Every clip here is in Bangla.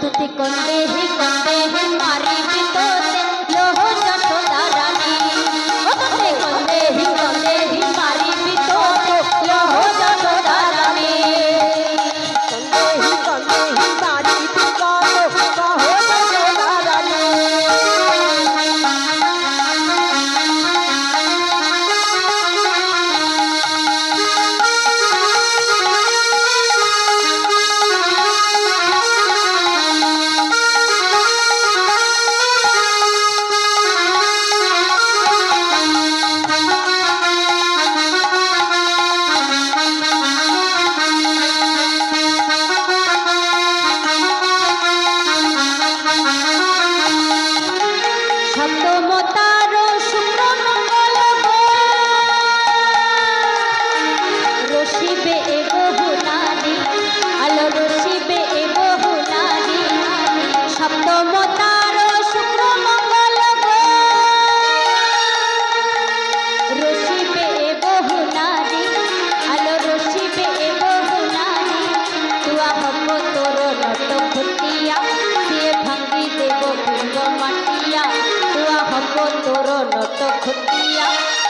तुते कंदे ही मारी बितोते लोह जशोदा रानी तुते कंदे ही मारी बितोते लोह जशोदा रानी कंदे ही मारी बितोते लोह जशोदा रानी तोर नट खुतिया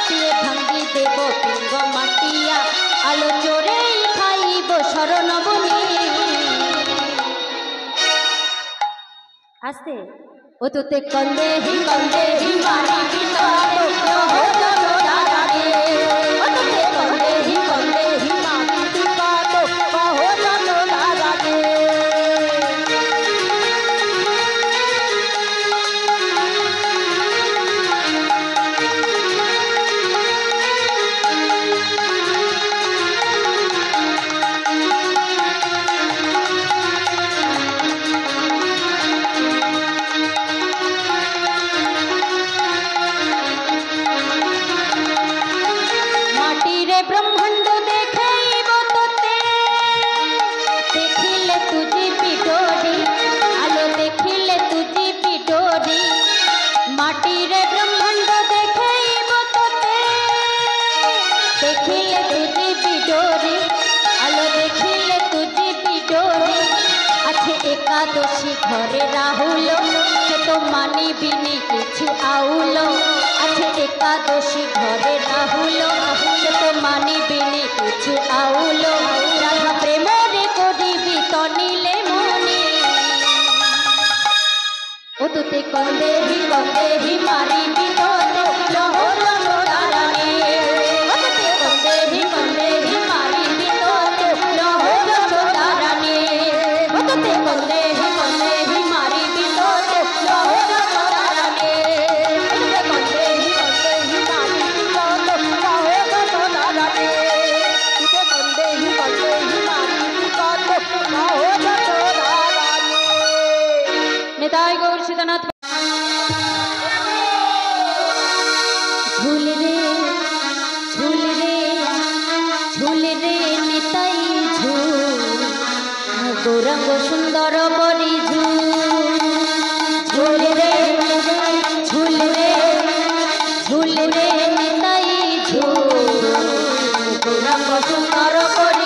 सिए भांगी देव पिंग माटिया आलो चोरे खाइब शरण बनी आस्ते ओ तुते कंदे ही मारी बितोते लोह जशोदा रानी ओ तुते कंदे ही मारी बितोते लोह जशोदा रानी ब्रह्मांड देखेब तोते देखिले तुझी पिडोरी आलो देखिले तुझी पिडोरी माटी रे ब्रह्मांड देखेब तोते देखिले तुझी पिडोरी आलो देखिले तुझी पिडोरी आछे एकादशी घरे राहुल से तो मानी बिनी किछु आउलो आछे एकादशी घरे राहुल से तो मानी बिनी किछु आउलो राधा प्रेम रे करिबी तनिले मनी ओ तुते कंदे ही मारी बितोते लोह जशोदा रानी ओ तुते कंदे ही मारी बितोते लोह जशोदा रानी ओ तुते कंदे ही मारी बितोते लोह जशोदा रानी ओ तुते कंदे ही मारी बितोते लोह जशोदा रानी तुते कंदे ही मारी बितोते लोह जशोदा रानी निताई गौर सीतानाथ झूल रे निताई झूल गौरंग सुंदर बड़ी झूल रे निताई झूल गौरंग सुंदर बड़ी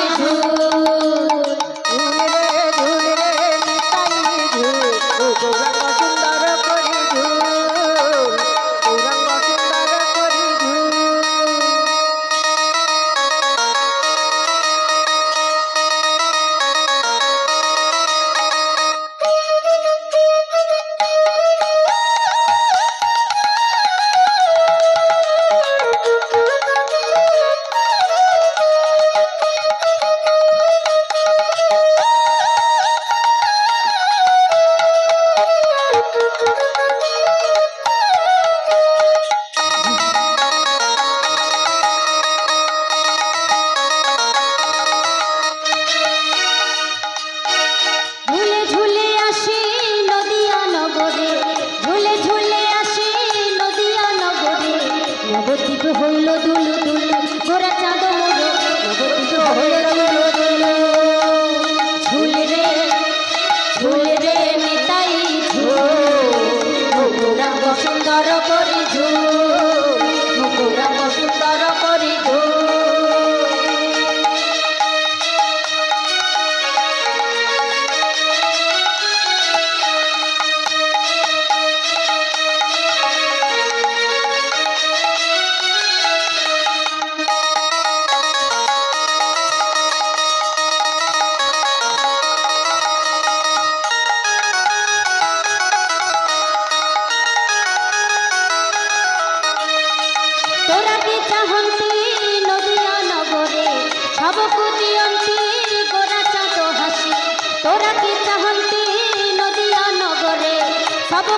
झूल रे निताई झूल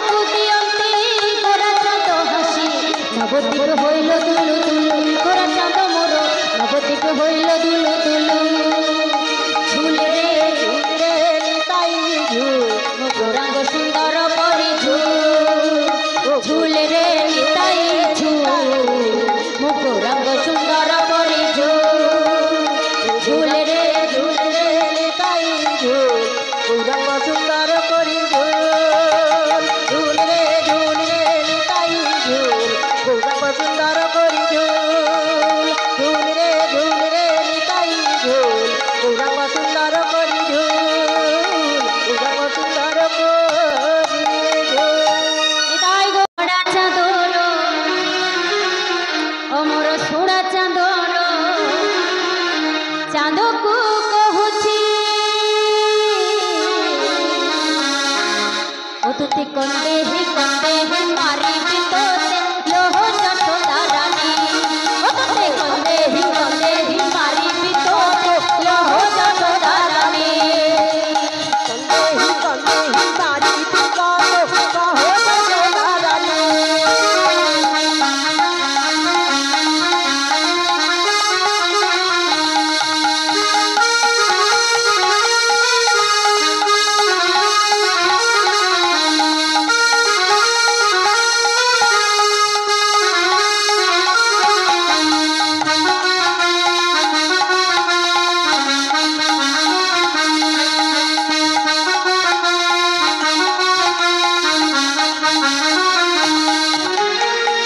কুদিয়ন্তে গোরা চাঁদ হাসি নবদ্বীপ হইল দুলু দুলু গোরা চাঁদ মোর নবদ্বীপ হইল দুলু দুলু ঝুল রে নিতাই ঝুল গৌরাঙ্গ সুন্দর করি ঝুল ঝুল রে নিতাই ঝুল গৌরাঙ্গ সুন্দর করি ঝুল রে নিতাই ঝুল গৌরাঙ্গ সুন্দর করি ঝুল ঝুল রে নিতাই ঝুল গৌরাঙ্গ সুন্দর করি ঝুল ঝুল রে নিতাই ঝুল গৌরাঙ্গ সুন্দর করি ঝুল গৌরাঙ্গ সুন্দর করি ঝুল নিতাই গোরা চাঁদর অমর সোড়া চাঁদর চাঁদকু কহুছি ও তুতে কন্দে হি মারিবি তোতে লোহ যশোদা রানী ও তুতে কন্দে হি মারিবি তোতে লোহ যশোদা রানী কন্দেহি বাড়ি পিকাতো কহো যশোদারানী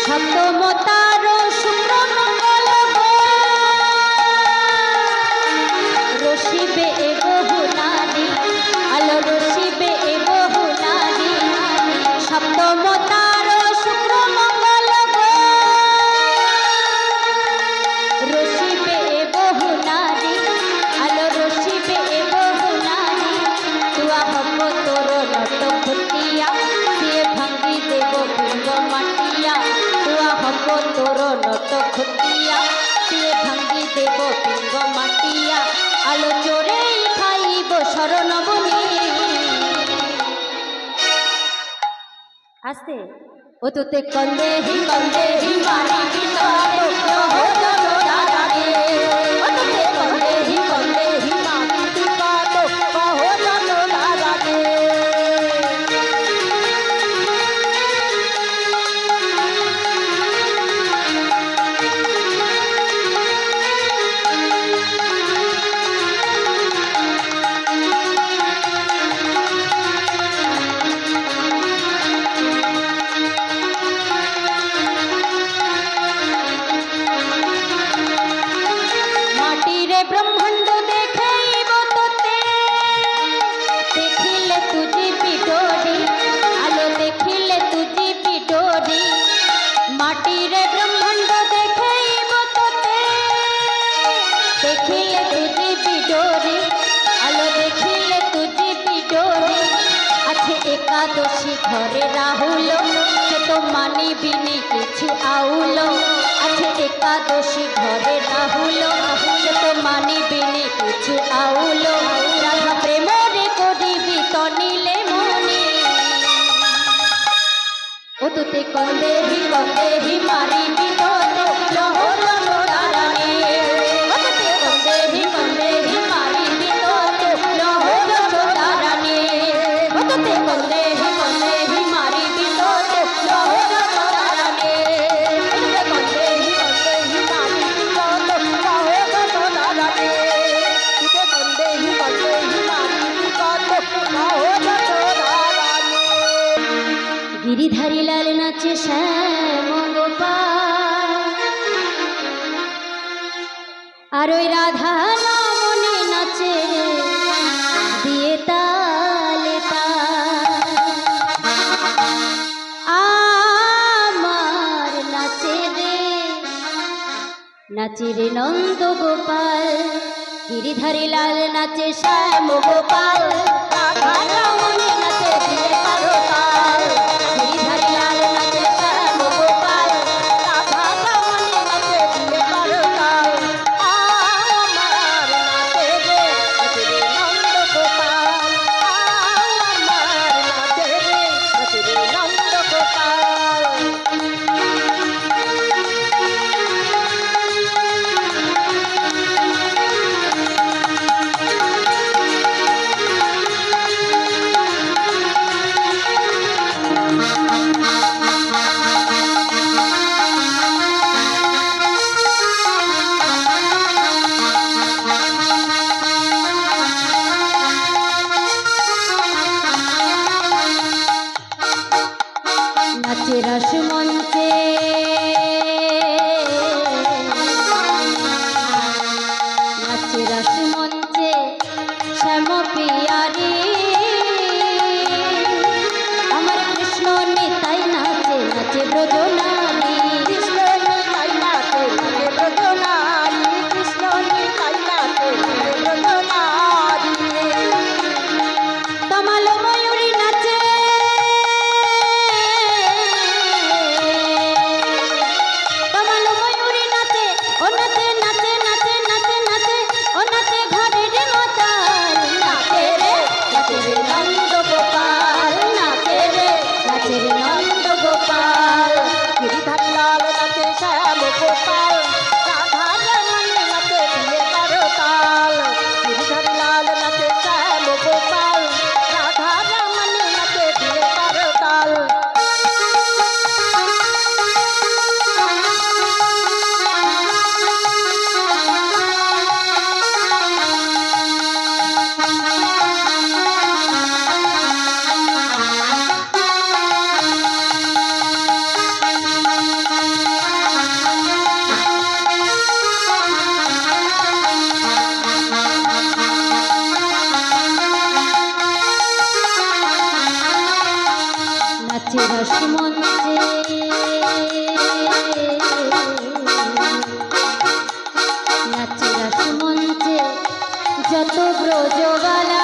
সপ্তমতার শুক্র মঙ্গল রশিবে এগো নারী আলো রশিবে এগো নারী সপ্তমতার শুক্র মঙ্গল রশিবে এগো নারী আলো রশিবে এগো নারী তুয়া হব তোর নট খুটিয়া সিয়ে ভাঙ্গি দেব ভিঙ্গ মাটিয়া তুয়া হব তোর নট খুটিয়া সিয়ে ভাঙ্গি দেব ভিঙ্গ মাটিয়া আলো চোরে খাইব শরণ বনি আস্তে ও তোতে কন্দে হি মারি বিতরে হো যশোদা রানী ও তোতে কন্দে হি মারি পিকাতো কহো যশোদারানী মাটিরে ব্রহ্মাণ্ড দেখাইব তোতে দেখিলে তুজি পিডোরি আলো দেখিলে তুজি পিডোরি মাটিরে ব্রহ্মাণ্ড দেখাইব তোতে দেখিলে তুজি পিডোরি আলো দেখিলে তুজি পিডোরি আছে একাদশী ঘরে রাহুল সে তো মানিবিনি কিছু আউল আছে একাদশী ঘরে রাহুল সে তো মানিবিনি কিছু আউল রাধা প্রেমরে করিবি তনিলে মনি ও তুতে কন্দে হি মারিবি তোতে লোহ যশোদা রানী ও তুতে কন্দে হি মারিবি তোতে লোহ যশোদা রানী ও তুতে কন্দে হি মারিবি তোতে লোহ যশোদা রানী ও তুতে কন্দে হি মারি পিকাতো কহো যশোদারানী তুতে কন্দেহি মারি পিকাতো কহো যশোদারানী গিরিধারী লাল নাচে শ্যাম গোপাল আর ওই রাধা রমণী নাচে দিয়ে তালে তাল আমার নাচে রে নন্দ গোপাল গিরিধারী লাল নাচে শ্যাম গোপাল রাধা রমণী নাচে দিয়ে তালে তাল গিরিধারী লাল নাচে শ্যাম গোপাল রাধা রমণী নাচে দিয়ে তালে তাল আমার নাচে রে নন্দ গোপাল আমার নাচে রে নন্দ নাচে রস মঞ্চে নাচে রস মঞ্চে শ্যাম পিয়ারি আমার কৃষ্ণ নিতাই নাচে নাচে ব্রজনারী কৃষ্ণ নিতাই নাচে নাচে ব্রজনারী কৃষ্ণ নিতাই নাচে নাচে ব্রজনারী তমাল ময়ূরী নাচে তমাল ময়ূরী নাচে ও নাচে নাচে নাচে নাচে নাচে ও নাচে ঘরের মাতাল নাচে রে নন্দ গোপাল নাচে রে নন্দ গোপাল গিরিধারী লাল নাচে শ্যাম গোপাল রাধা রমণ নাচে দিয়ে করতাল গিরিধারী লাল নাচে শ্যাম গোপাল রাধা রমণ নাচে দিয়ে করতাল নাচে রস মঞ্চে নাচে রস মঞ্চে যত ব্রজবালা